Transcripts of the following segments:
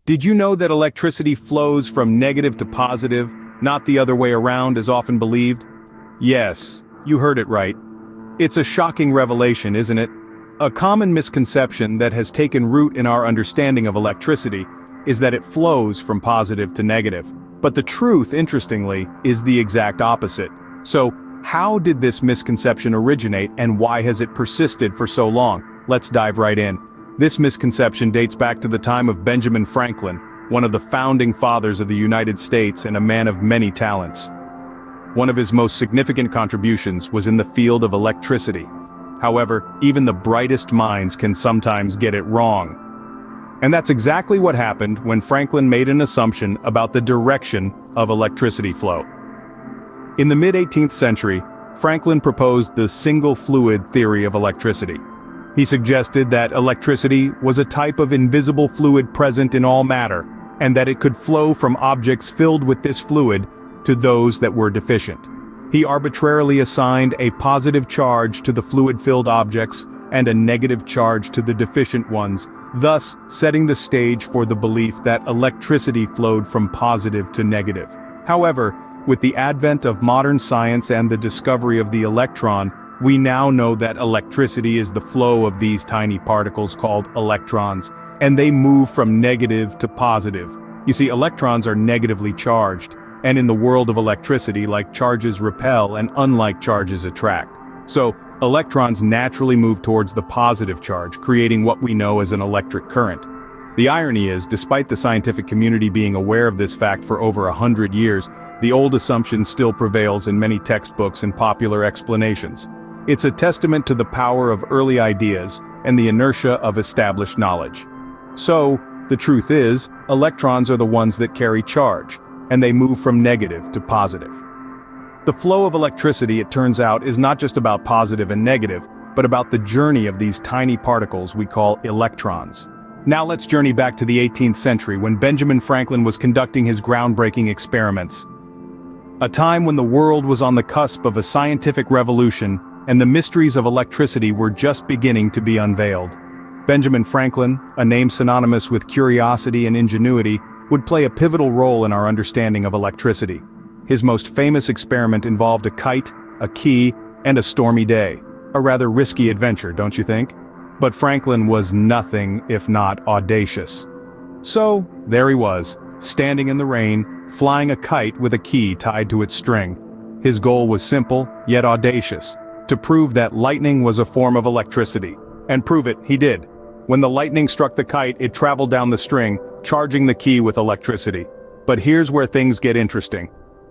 Did you know that electricity flows from negative to positive, not the other way around as often believed? Yes, you heard it right. It's a shocking revelation, isn't it? A common misconception that has taken root in our understanding of electricity is that it flows from positive to negative. But the truth, interestingly, is the exact opposite. So, how did this misconception originate and why has it persisted for so long? Let's dive right in. This misconception dates back to the time of Benjamin Franklin, one of the founding fathers of the United States and a man of many talents. One of his most significant contributions was in the field of electricity. However, even the brightest minds can sometimes get it wrong. And that's exactly what happened when Franklin made an assumption about the direction of electricity flow. In the mid-18th century, Franklin proposed the single fluid theory of electricity. He suggested that electricity was a type of invisible fluid present in all matter, and that it could flow from objects filled with this fluid to those that were deficient. He arbitrarily assigned a positive charge to the fluid-filled objects and a negative charge to the deficient ones, thus setting the stage for the belief that electricity flowed from positive to negative. However, with the advent of modern science and the discovery of the electron, we now know that electricity is the flow of these tiny particles called electrons, and they move from negative to positive. You see, electrons are negatively charged, and in the world of electricity, like charges repel and unlike charges attract. So, electrons naturally move towards the positive charge, creating what we know as an electric current. The irony is, despite the scientific community being aware of this fact for over 100 years, the old assumption still prevails in many textbooks and popular explanations. It's a testament to the power of early ideas and the inertia of established knowledge. So, the truth is, electrons are the ones that carry charge, and they move from negative to positive. The flow of electricity, it turns out, is not just about positive and negative, but about the journey of these tiny particles we call electrons. Now let's journey back to the 18th century when Benjamin Franklin was conducting his groundbreaking experiments. A time when the world was on the cusp of a scientific revolution, and the mysteries of electricity were just beginning to be unveiled. Benjamin Franklin, a name synonymous with curiosity and ingenuity, would play a pivotal role in our understanding of electricity. His most famous experiment involved a kite, a key, and a stormy day. A rather risky adventure, don't you think? But Franklin was nothing if not audacious. So, there he was, standing in the rain, flying a kite with a key tied to its string. His goal was simple, yet audacious: to prove that lightning was a form of electricity. And prove it, he did. When the lightning struck the kite, it traveled down the string, charging the key with electricity. But here's where things get interesting.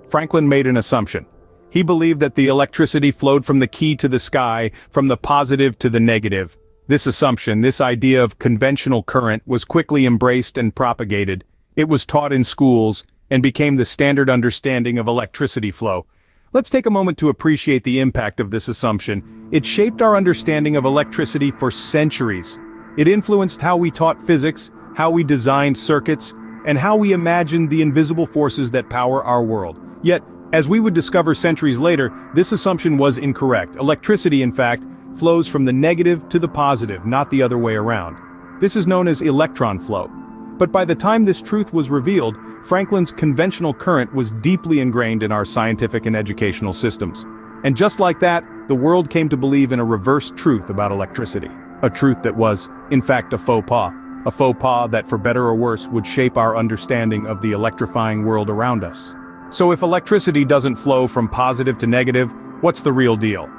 Franklin made an assumption. He believed that the electricity flowed from the key to the sky, from the positive to the negative. This assumption, this idea of conventional current, was quickly embraced and propagated. It was taught in schools, and became the standard understanding of electricity flow. Let's take a moment to appreciate the impact of this assumption. It shaped our understanding of electricity for centuries. It influenced how we taught physics, how we designed circuits, and how we imagined the invisible forces that power our world. Yet, as we would discover centuries later, this assumption was incorrect. Electricity, in fact, flows from the negative to the positive, not the other way around. This is known as electron flow. But by the time this truth was revealed, Franklin's conventional current was deeply ingrained in our scientific and educational systems. And just like that, the world came to believe in a reverse truth about electricity. A truth that was, in fact, a faux pas. A faux pas that, for better or worse, would shape our understanding of the electrifying world around us. So if electricity doesn't flow from positive to negative, what's the real deal?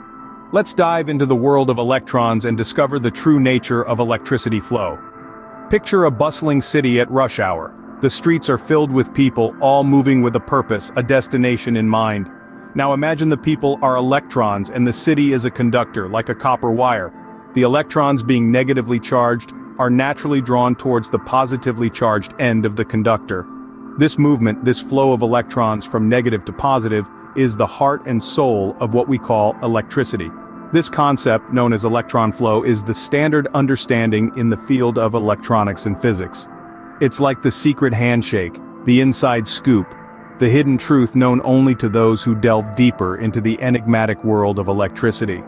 Let's dive into the world of electrons and discover the true nature of electricity flow. Picture a bustling city at rush hour. The streets are filled with people, all moving with a purpose, a destination in mind. Now imagine the people are electrons and the city is a conductor, like a copper wire. The electrons, being negatively charged, are naturally drawn towards the positively charged end of the conductor. This movement, this flow of electrons from negative to positive, is the heart and soul of what we call electricity. This concept, known as electron flow, is the standard understanding in the field of electronics and physics. It's like the secret handshake, the inside scoop, the hidden truth known only to those who delve deeper into the enigmatic world of electricity.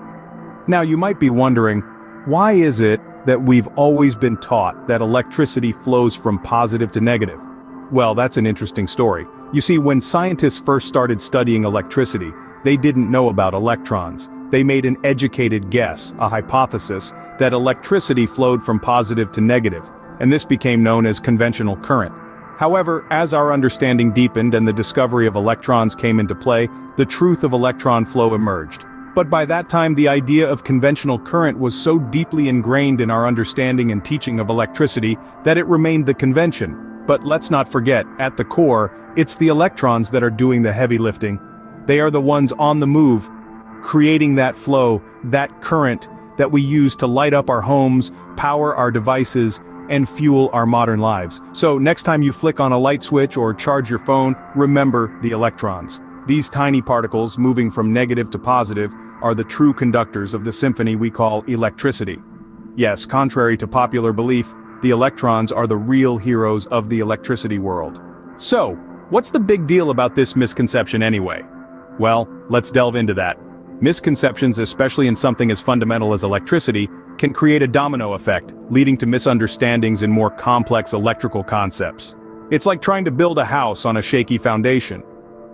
Now you might be wondering, why is it that we've always been taught that electricity flows from positive to negative? Well, that's an interesting story. You see, when scientists first started studying electricity, they didn't know about electrons. They made an educated guess, a hypothesis, that electricity flowed from positive to negative, and this became known as conventional current. However, as our understanding deepened and the discovery of electrons came into play, the truth of electron flow emerged. But by that time, the idea of conventional current was so deeply ingrained in our understanding and teaching of electricity that it remained the convention. But let's not forget, at the core, it's the electrons that are doing the heavy lifting. They are the ones on the move, creating that flow, that current that we use to light up our homes, power our devices, and fuel our modern lives. So next time you flick on a light switch or charge your phone, remember the electrons. These tiny particles, moving from negative to positive, are the true conductors of the symphony we call electricity. Yes, contrary to popular belief, the electrons are the real heroes of the electricity world. So, what's the big deal about this misconception anyway? Well, let's delve into that. Misconceptions, especially in something as fundamental as electricity, can create a domino effect, leading to misunderstandings in more complex electrical concepts. It's like trying to build a house on a shaky foundation.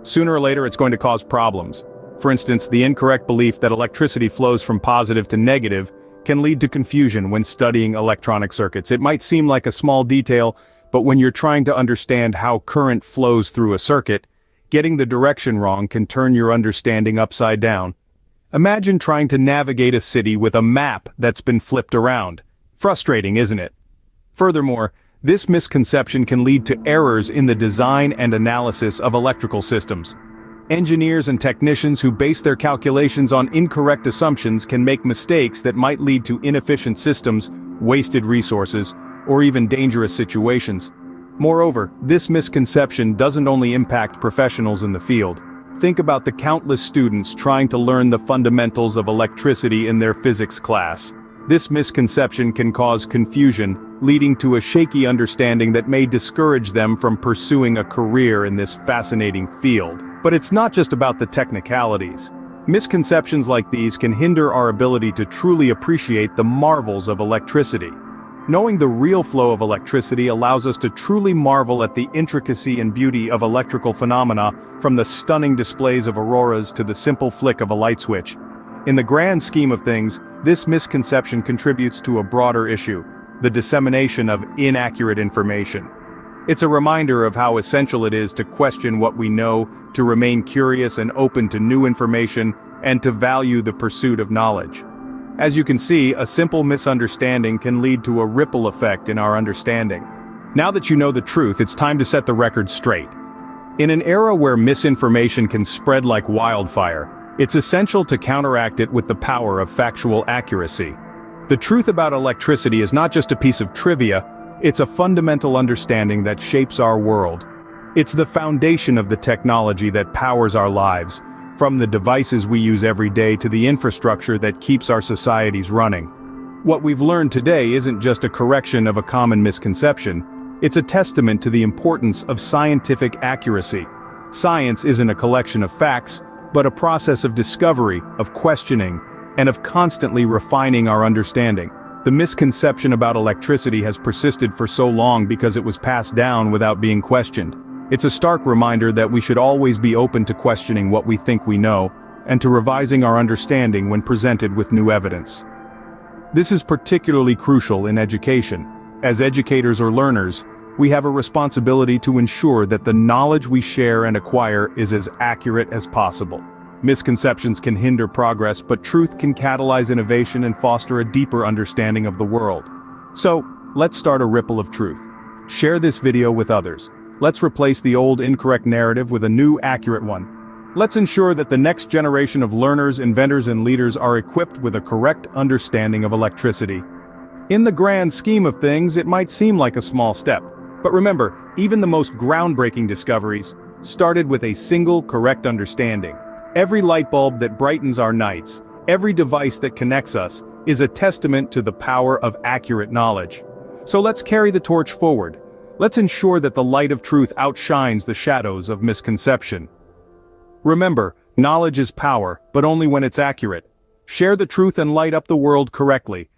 Sooner or later it's going to cause problems. For instance, the incorrect belief that electricity flows from positive to negative can lead to confusion when studying electronic circuits. It might seem like a small detail, but when you're trying to understand how current flows through a circuit, getting the direction wrong can turn your understanding upside down. Imagine trying to navigate a city with a map that's been flipped around. Frustrating, isn't it? Furthermore, this misconception can lead to errors in the design and analysis of electrical systems. Engineers and technicians who base their calculations on incorrect assumptions can make mistakes that might lead to inefficient systems, wasted resources, or even dangerous situations. Moreover, this misconception doesn't only impact professionals in the field. Think about the countless students trying to learn the fundamentals of electricity in their physics class. This misconception can cause confusion, leading to a shaky understanding that may discourage them from pursuing a career in this fascinating field. But it's not just about the technicalities. Misconceptions like these can hinder our ability to truly appreciate the marvels of electricity. Knowing the real flow of electricity allows us to truly marvel at the intricacy and beauty of electrical phenomena, from the stunning displays of auroras to the simple flick of a light switch. In the grand scheme of things, this misconception contributes to a broader issue: the dissemination of inaccurate information. It's a reminder of how essential it is to question what we know, to remain curious and open to new information, and to value the pursuit of knowledge. As you can see, a simple misunderstanding can lead to a ripple effect in our understanding. Now that you know the truth, it's time to set the record straight. In an era where misinformation can spread like wildfire, it's essential to counteract it with the power of factual accuracy. The truth about electricity is not just a piece of trivia, it's a fundamental understanding that shapes our world. It's the foundation of the technology that powers our lives, from the devices we use every day to the infrastructure that keeps our societies running. What we've learned today isn't just a correction of a common misconception, it's a testament to the importance of scientific accuracy. Science isn't a collection of facts, but a process of discovery, of questioning, and of constantly refining our understanding. The misconception about electricity has persisted for so long because it was passed down without being questioned. It's a stark reminder that we should always be open to questioning what we think we know, and to revising our understanding when presented with new evidence. This is particularly crucial in education. As educators or learners, we have a responsibility to ensure that the knowledge we share and acquire is as accurate as possible. Misconceptions can hinder progress, but truth can catalyze innovation and foster a deeper understanding of the world. So, let's start a ripple of truth. Share this video with others. Let's replace the old incorrect narrative with a new accurate one. Let's ensure that the next generation of learners, inventors, and leaders are equipped with a correct understanding of electricity. In the grand scheme of things, it might seem like a small step. But remember, even the most groundbreaking discoveries started with a single correct understanding. Every light bulb that brightens our nights, every device that connects us, is a testament to the power of accurate knowledge. So let's carry the torch forward. Let's ensure that the light of truth outshines the shadows of misconception. Remember, knowledge is power, but only when it's accurate. Share the truth and light up the world correctly.